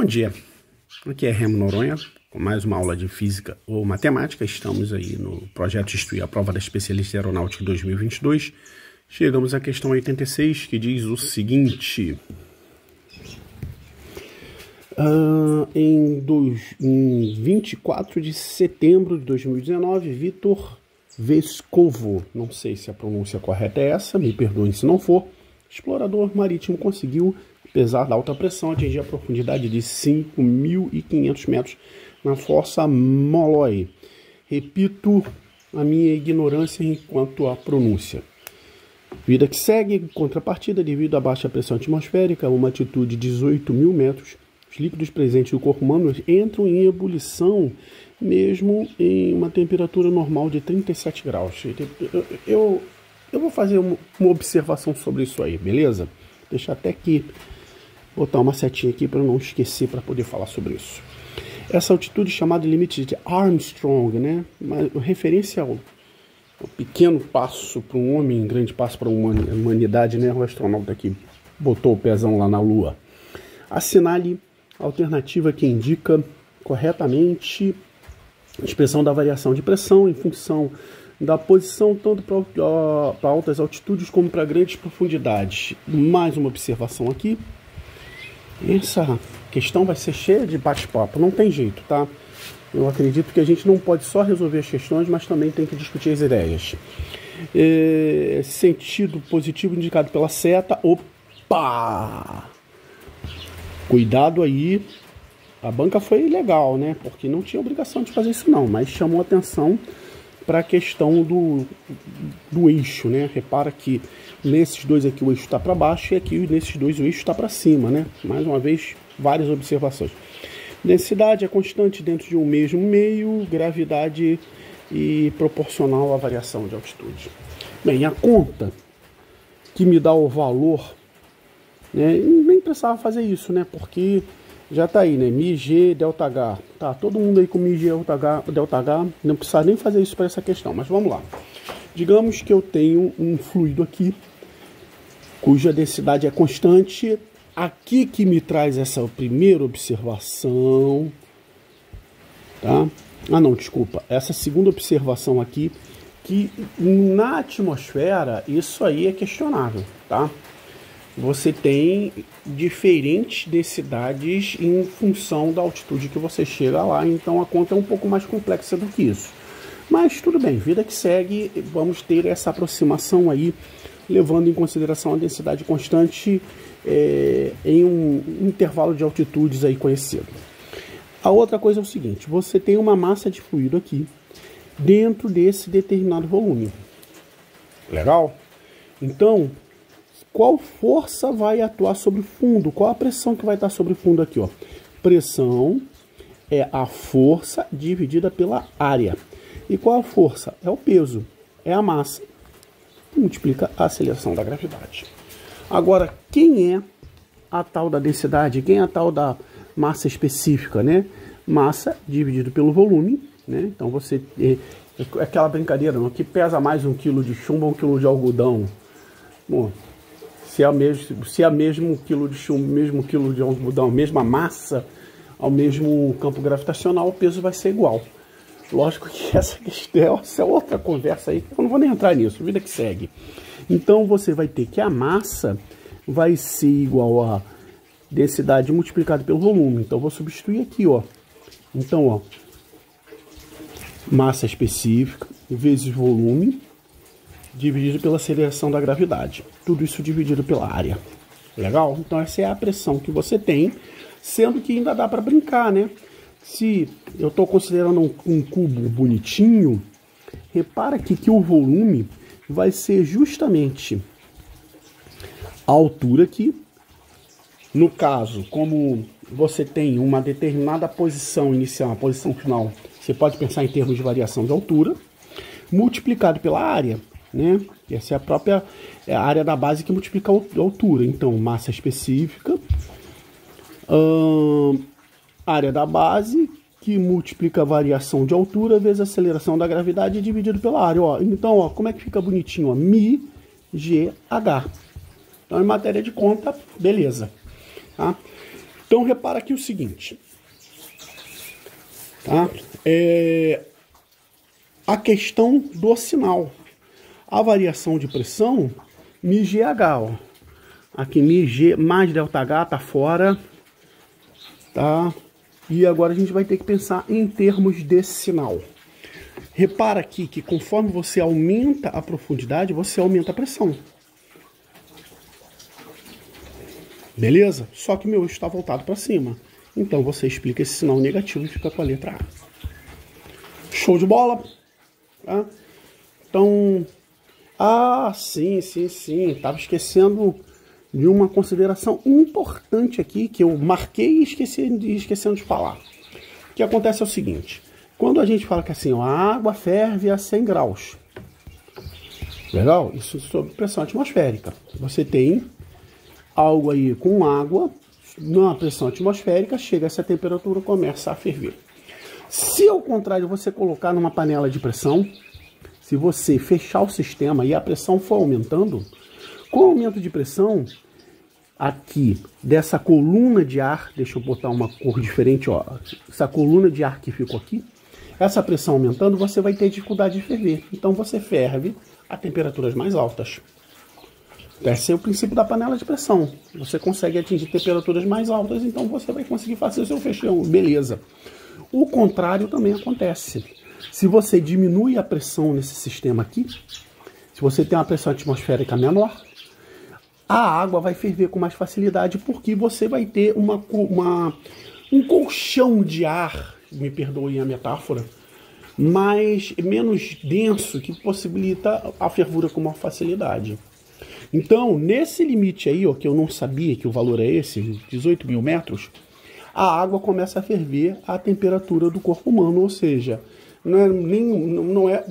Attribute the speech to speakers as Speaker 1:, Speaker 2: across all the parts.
Speaker 1: Bom dia, aqui é Remo Noronha, com mais uma aula de Física ou Matemática. Estamos aí no projeto Instruir a Prova da Especialista em Aeronáutica 2022. Chegamos à questão 86, que diz o seguinte. Em 24 de setembro de 2019, Vitor Vescovo, não sei se a pronúncia correta é essa, me perdoem se não for, explorador marítimo, conseguiu, apesar da alta pressão, atingir a profundidade de 5.500 metros na fossa Molloy. Repito a minha ignorância enquanto à pronúncia. Vida que segue, em contrapartida, devido à baixa pressão atmosférica, uma altitude de 18.000 metros, os líquidos presentes no corpo humano entram em ebulição, mesmo em uma temperatura normal de 37 graus. Eu vou fazer uma observação sobre isso aí, beleza? Deixa até aqui, botar uma setinha aqui para não esquecer, para poder falar sobre isso. Essa altitude chamada limite de Armstrong, né? Mas referência ao pequeno passo para um homem, grande passo para uma humanidade, né? O astronauta que botou o pezão lá na Lua. Assinale a alternativa que indica corretamente a expressão da variação de pressão em função da posição tanto para altas altitudes como para grandes profundidades. Mais uma observação aqui. Essa questão vai ser cheia de bate-papo, não tem jeito, tá? Eu acredito que a gente não pode só resolver as questões, mas também tem que discutir as ideias. Sentido positivo indicado pela seta. Opa! Cuidado aí. A banca foi legal, né? Porque não tinha obrigação de fazer isso não, mas chamou atenção para a questão do eixo, né? Repara que nesses dois aqui o eixo está para baixo e aqui nesses dois o eixo está para cima, né? Mais uma vez, várias observações. Densidade é constante dentro de um mesmo meio, gravidade e proporcional à variação de altitude. Bem, a conta que me dá o valor, né? Nem precisava fazer isso, né? Porque já está aí, né? μg ΔH. Tá, todo mundo aí com μg ΔH. Não precisa nem fazer isso para essa questão, mas vamos lá. Digamos que eu tenho um fluido aqui, cuja densidade é constante. Aqui que me traz essa primeira observação, tá? Ah, não, desculpa. Essa segunda observação aqui, que na atmosfera, isso aí é questionável, tá? Você tem diferentes densidades em função da altitude que você chega lá, então a conta é um pouco mais complexa do que isso. Mas tudo bem, vida que segue, vamos ter essa aproximação aí, levando em consideração a densidade constante em um intervalo de altitudes aí conhecido. A outra coisa é o seguinte, você tem uma massa de fluido aqui, dentro desse determinado volume. Legal? Então, qual força vai atuar sobre o fundo? Qual a pressão que vai estar sobre o fundo aqui, ó? Pressão é a força dividida pela área. E qual a força? É o peso, é a massa. Multiplica a aceleração da gravidade. Agora, quem é a tal da densidade? Quem é a tal da massa específica, né? Massa dividido pelo volume, né? Então você... É aquela brincadeira, não? Que pesa mais 1 kg de chumbo ou 1 kg de algodão? Bom, se é mesmo quilo de chumbo, mesmo quilo de algodão, mesma massa, ao mesmo campo gravitacional, o peso vai ser igual. Lógico que essa é outra conversa aí, eu não vou nem entrar nisso, vida que segue. Então você vai ter que a massa vai ser igual a densidade multiplicada pelo volume. Então eu vou substituir aqui, ó. Então, ó, massa específica vezes volume dividido pela aceleração da gravidade. Tudo isso dividido pela área. Legal? Então essa é a pressão que você tem, sendo que ainda dá para brincar, né? Se eu estou considerando um cubo bonitinho, repara aqui que o volume vai ser justamente a altura aqui. No caso, como você tem uma determinada posição inicial, uma posição final, você pode pensar em termos de variação de altura, multiplicado pela área, né? Essa é a própria área da base que multiplica a altura. Então, massa específica, área da base, que multiplica a variação de altura vezes a aceleração da gravidade dividido pela área. Ó, então, ó, como é que fica bonitinho? Ó, μgh. Então, em matéria de conta, beleza. Tá? Então repara aqui o seguinte, tá? A questão do sinal. A variação de pressão, μGH, ó. Aqui μG mais ΔH tá fora, tá? E agora a gente vai ter que pensar em termos de sinal. Repara aqui que conforme você aumenta a profundidade, você aumenta a pressão. Beleza? Só que meu eixo está voltado para cima. Então você explica esse sinal negativo e fica com a letra A. Show de bola? Tá? Então, sim. Tava esquecendo de uma consideração importante aqui, que eu marquei e esquecendo de falar. O que acontece é o seguinte, quando a gente fala que assim, ó, a água ferve a 100 graus, legal? Isso sob pressão atmosférica. Você tem algo aí com água, na pressão atmosférica, chega a essa temperatura, começa a ferver. Se ao contrário você colocar numa panela de pressão, se você fechar o sistema e a pressão for aumentando, com o aumento de pressão, aqui dessa coluna de ar, deixa eu botar uma cor diferente, ó, essa coluna de ar que ficou aqui, essa pressão aumentando, você vai ter dificuldade de ferver. Então você ferve a temperaturas mais altas. Esse é o princípio da panela de pressão. Você consegue atingir temperaturas mais altas, então você vai conseguir fazer o seu feijão, beleza. O contrário também acontece. Se você diminui a pressão nesse sistema aqui, se você tem uma pressão atmosférica menor, a água vai ferver com mais facilidade, porque você vai ter um colchão de ar, me perdoem a metáfora, menos denso, que possibilita a fervura com maior facilidade. Então, nesse limite aí, ó, que eu não sabia que o valor é esse, 18 mil metros, a água começa a ferver à temperatura do corpo humano, ou seja, não é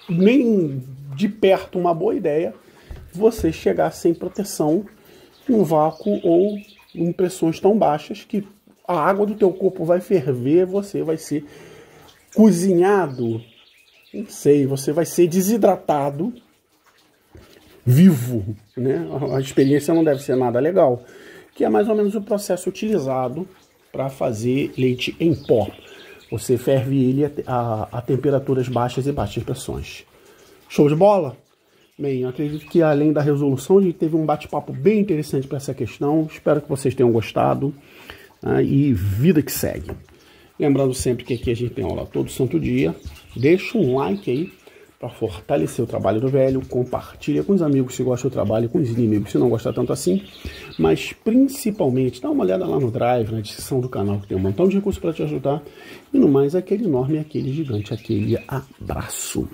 Speaker 1: nem de perto uma boa ideia você chegar sem proteção num vácuo ou em pressões tão baixas que a água do teu corpo vai ferver, você vai ser cozinhado, não sei, você vai ser desidratado vivo, né? A experiência não deve ser nada legal, que é mais ou menos o processo utilizado para fazer leite em pó. Você ferve ele a temperaturas baixas e baixas pressões. Show de bola? Bem, eu acredito que além da resolução, a gente teve um bate-papo bem interessante para essa questão. Espero que vocês tenham gostado, né? E vida que segue. Lembrando sempre que aqui a gente tem aula todo santo dia. Deixa um like aí para fortalecer o trabalho do velho. Compartilha com os amigos se gosta do trabalho, com os inimigos se não gosta tanto assim. Mas principalmente, dá uma olhada lá no Drive, na descrição do canal, que tem um montão de recursos para te ajudar. E no mais, aquele enorme, aquele gigante, aquele abraço.